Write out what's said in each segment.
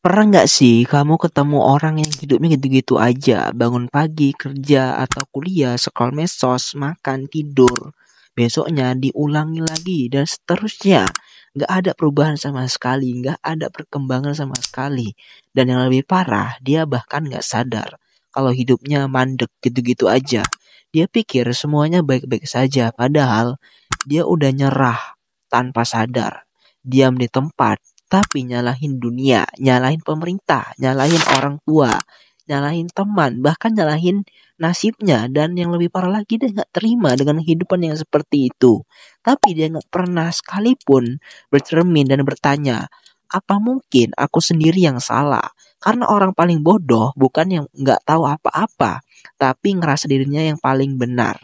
Pernah nggak sih kamu ketemu orang yang hidupnya gitu-gitu aja, bangun pagi, kerja atau kuliah, scroll medsos, makan, tidur, besoknya diulangi lagi dan seterusnya. Nggak ada perubahan sama sekali, nggak ada perkembangan sama sekali. Dan yang lebih parah, dia bahkan nggak sadar kalau hidupnya mandek gitu-gitu aja. Dia pikir semuanya baik-baik saja, padahal dia udah nyerah tanpa sadar, diam di tempat, tapi nyalahin dunia, nyalahin pemerintah, nyalahin orang tua, nyalahin teman, bahkan nyalahin nasibnya. Dan yang lebih parah lagi, dia nggak terima dengan kehidupan yang seperti itu. Tapi dia nggak pernah sekalipun bercermin dan bertanya, apa mungkin aku sendiri yang salah? Karena orang paling bodoh bukan yang nggak tahu apa-apa, tapi ngerasa dirinya yang paling benar,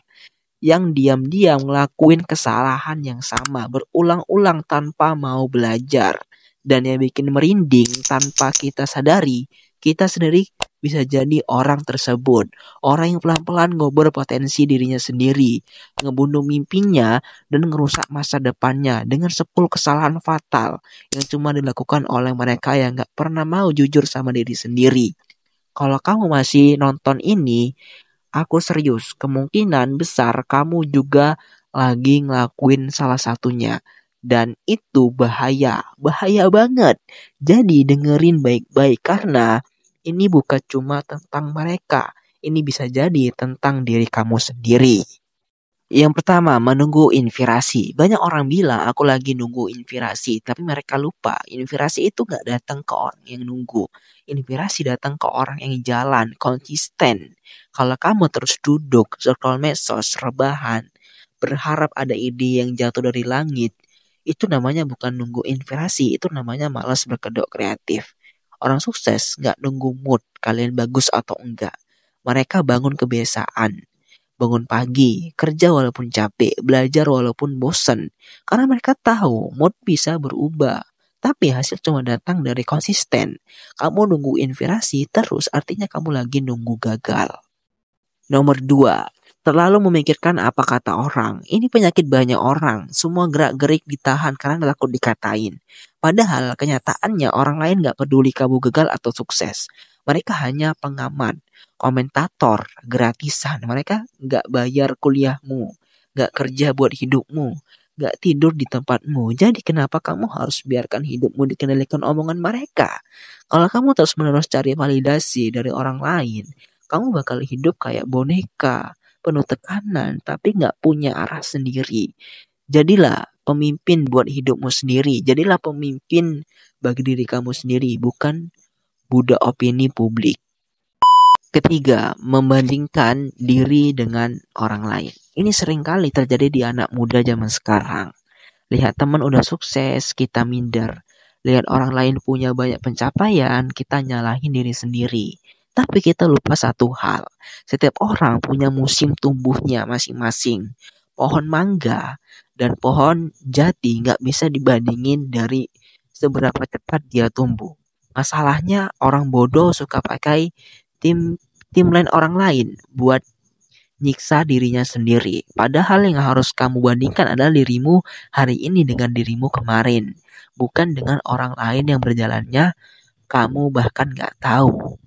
yang diam-diam ngelakuin kesalahan yang sama berulang-ulang tanpa mau belajar. Dan yang bikin merinding, tanpa kita sadari, kita sendiri bisa jadi orang tersebut. Orang yang pelan-pelan ngobar potensi dirinya sendiri, ngebunuh mimpinya, dan ngerusak masa depannya dengan 10 kesalahan fatal yang cuma dilakukan oleh mereka yang gak pernah mau jujur sama diri sendiri. Kalau kamu masih nonton ini, aku serius, kemungkinan besar kamu juga lagi ngelakuin salah satunya. Dan itu bahaya, bahaya banget. Jadi dengerin baik-baik karena ini bukan cuma tentang mereka. Ini bisa jadi tentang diri kamu sendiri. Yang pertama, menunggu inspirasi. Banyak orang bilang aku lagi nunggu inspirasi, tapi mereka lupa. Inspirasi itu gak datang ke orang yang nunggu. Inspirasi datang ke orang yang jalan, konsisten. Kalau kamu terus duduk, scroll medsos, rebahan, berharap ada ide yang jatuh dari langit, itu namanya bukan nunggu inspirasi, itu namanya malas berkedok kreatif. Orang sukses gak nunggu mood kalian bagus atau enggak. Mereka bangun kebiasaan. Bangun pagi, kerja walaupun capek, belajar walaupun bosen. Karena mereka tahu mood bisa berubah. Tapi hasil cuma datang dari konsisten. Kamu nunggu inspirasi terus artinya kamu lagi nunggu gagal. Nomor 2, terlalu memikirkan apa kata orang. Ini penyakit banyak orang. Semua gerak-gerik ditahan karena takut dikatain. Padahal kenyataannya orang lain gak peduli kamu gagal atau sukses. Mereka hanya pengamat, komentator, gratisan. Mereka gak bayar kuliahmu, gak kerja buat hidupmu, gak tidur di tempatmu. Jadi kenapa kamu harus biarkan hidupmu dikendalikan omongan mereka? Kalau kamu terus-menerus cari validasi dari orang lain, kamu bakal hidup kayak boneka, penuh tekanan, tapi gak punya arah sendiri. Jadilah pemimpin buat hidupmu sendiri. Jadilah pemimpin bagi diri kamu sendiri, bukan budak opini publik. Ketiga, membandingkan diri dengan orang lain. Ini sering kali terjadi di anak muda zaman sekarang. Lihat teman udah sukses, kita minder. Lihat orang lain punya banyak pencapaian, kita nyalahin diri sendiri. Tapi kita lupa satu hal. Setiap orang punya musim tumbuhnya masing-masing. Pohon mangga dan pohon jati nggak bisa dibandingin dari seberapa cepat dia tumbuh. Masalahnya orang bodoh suka pakai tim timeline orang lain buat nyiksa dirinya sendiri. Padahal yang harus kamu bandingkan adalah dirimu hari ini dengan dirimu kemarin, bukan dengan orang lain yang berjalannya kamu bahkan gak tahu.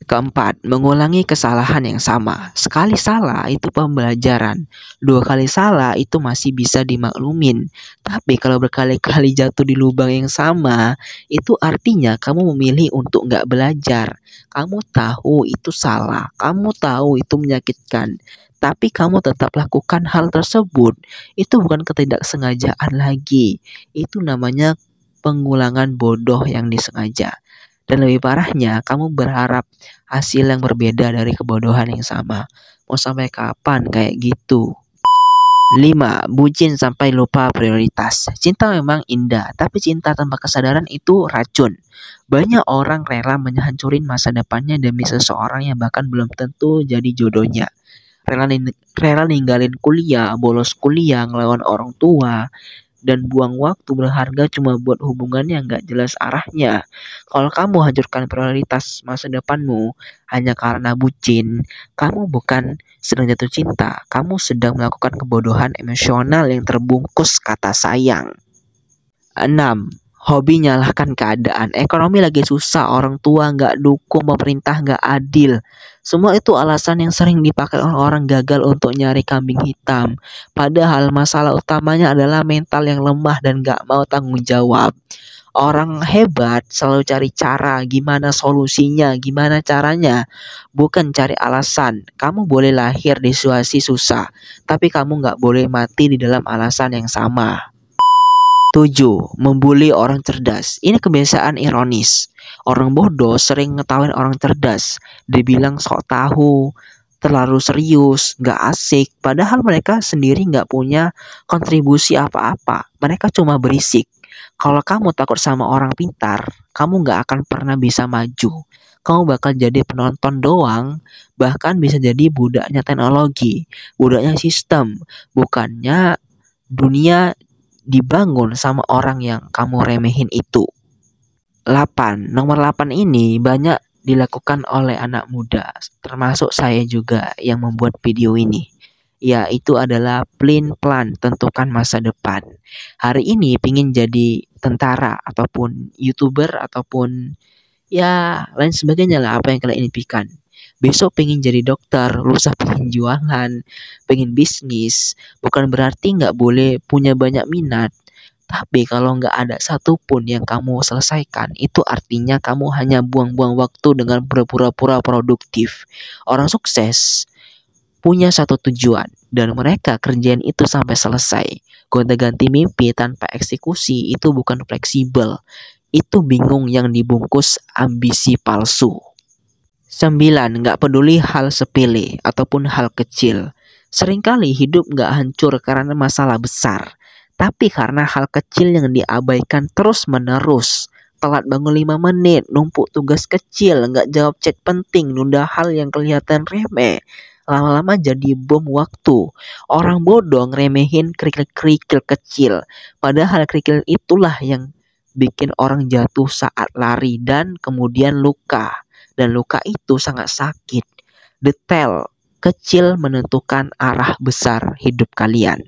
Keempat, mengulangi kesalahan yang sama. Sekali salah itu pembelajaran. 2 kali salah itu masih bisa dimaklumin. Tapi kalau berkali-kali jatuh di lubang yang sama, itu artinya kamu memilih untuk nggak belajar. Kamu tahu itu salah, kamu tahu itu menyakitkan, tapi kamu tetap lakukan hal tersebut. Itu bukan ketidaksengajaan lagi. Itu namanya pengulangan bodoh yang disengaja. Dan lebih parahnya, kamu berharap hasil yang berbeda dari kebodohan yang sama. Mau sampai kapan kayak gitu? 5, bucin sampai lupa prioritas. Cinta memang indah, tapi cinta tanpa kesadaran itu racun. Banyak orang rela menghancurin masa depannya demi seseorang yang bahkan belum tentu jadi jodohnya. Rela ninggalin kuliah, bolos kuliah, ngelawan orang tua, dan buang waktu berharga cuma buat hubungan yang gak jelas arahnya. Kalau kamu hancurkan prioritas masa depanmu hanya karena bucin, kamu bukan sedang jatuh cinta, kamu sedang melakukan kebodohan emosional yang terbungkus kata sayang. 6, Hobi nyalahkan keadaan, ekonomi lagi susah, orang tua nggak dukung, pemerintah nggak adil. Semua itu alasan yang sering dipakai orang-orang gagal untuk nyari kambing hitam. Padahal masalah utamanya adalah mental yang lemah dan nggak mau tanggung jawab. Orang hebat selalu cari cara, gimana solusinya, gimana caranya. Bukan cari alasan. Kamu boleh lahir di situasi susah, tapi kamu nggak boleh mati di dalam alasan yang sama. 7. Membuli orang cerdas. Ini kebiasaan ironis. Orang bodoh sering ngetawain orang cerdas. Dibilang sok tahu, terlalu serius, gak asik. Padahal mereka sendiri gak punya kontribusi apa-apa. Mereka cuma berisik. Kalau kamu takut sama orang pintar, kamu gak akan pernah bisa maju. Kamu bakal jadi penonton doang, bahkan bisa jadi budaknya teknologi, budaknya sistem. Bukannya dunia dibangun sama orang yang kamu remehin itu. 8. Nomor 8 ini banyak dilakukan oleh anak muda, termasuk saya juga yang membuat video ini. Yaitu adalah plan plan, tentukan masa depan. Hari ini pingin jadi tentara ataupun YouTuber ataupun ya lain sebagainya lah apa yang kalian impikan. Besok pengen jadi dokter, lusa pengen jualan, pengen bisnis. Bukan berarti nggak boleh punya banyak minat. Tapi kalau nggak ada satupun yang kamu selesaikan, itu artinya kamu hanya buang-buang waktu dengan berpura-pura produktif. Orang sukses punya satu tujuan dan mereka kerjain itu sampai selesai. Gonta-ganti mimpi tanpa eksekusi itu bukan fleksibel. Itu bingung yang dibungkus ambisi palsu. 9. Nggak peduli hal sepele ataupun hal kecil. Seringkali hidup nggak hancur karena masalah besar, tapi karena hal kecil yang diabaikan terus-menerus. Telat bangun 5 menit, numpuk tugas kecil, nggak jawab chat penting, nunda hal yang kelihatan remeh. Lama-lama jadi bom waktu. Orang bodoh ngeremehin kerikil-kerikil kecil. Padahal kerikil itulah yang bikin orang jatuh saat lari dan kemudian luka. Dan luka itu sangat sakit. Detail kecil menentukan arah besar hidup kalian.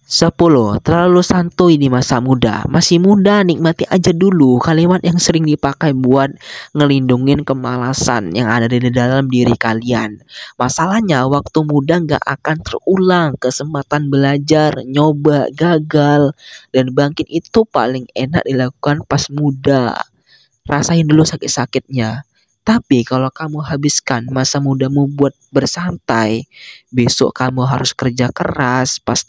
10. Terlalu santuy di masa muda. Masih muda, nikmati aja dulu. Kalimat yang sering dipakai buat ngelindungin kemalasan yang ada di dalam diri kalian. Masalahnya waktu muda gak akan terulang. Kesempatan belajar, nyoba, gagal, dan bangkit itu paling enak dilakukan pas muda. Rasain dulu sakit-sakitnya. Tapi kalau kamu habiskan masa mudamu buat bersantai, besok kamu harus kerja keras, pas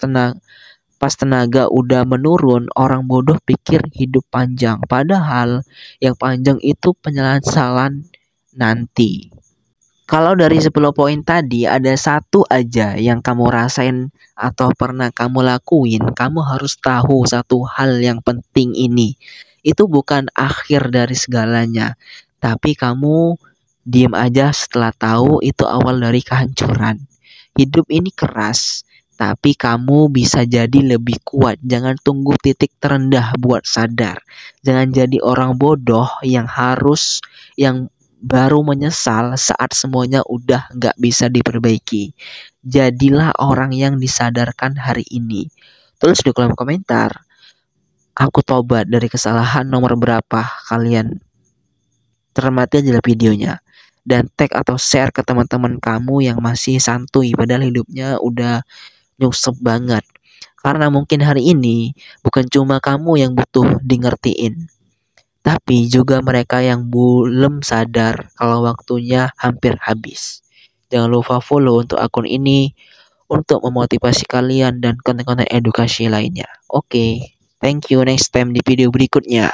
tenaga udah menurun, orang bodoh pikir hidup panjang. Padahal yang panjang itu penyesalan nanti. Kalau dari 10 poin tadi ada satu aja yang kamu rasain atau pernah kamu lakuin, kamu harus tahu satu hal yang penting ini. Itu bukan akhir dari segalanya. Tapi kamu diem aja setelah tahu itu awal dari kehancuran. Hidup ini keras, tapi kamu bisa jadi lebih kuat. Jangan tunggu titik terendah buat sadar. Jangan jadi orang bodoh yang baru menyesal saat semuanya udah gak bisa diperbaiki. Jadilah orang yang disadarkan hari ini. Tulis di kolom komentar, aku tobat dari kesalahan nomor berapa kalian. Termati aja videonya dan tag atau share ke teman-teman kamu yang masih santuy padahal hidupnya udah nyusup banget. Karena mungkin hari ini bukan cuma kamu yang butuh di ngertiin, tapi juga mereka yang belum sadar kalau waktunya hampir habis. Jangan lupa follow untuk akun ini untuk memotivasi kalian dan konten-konten edukasi lainnya. Oke, thank you, next time di video berikutnya.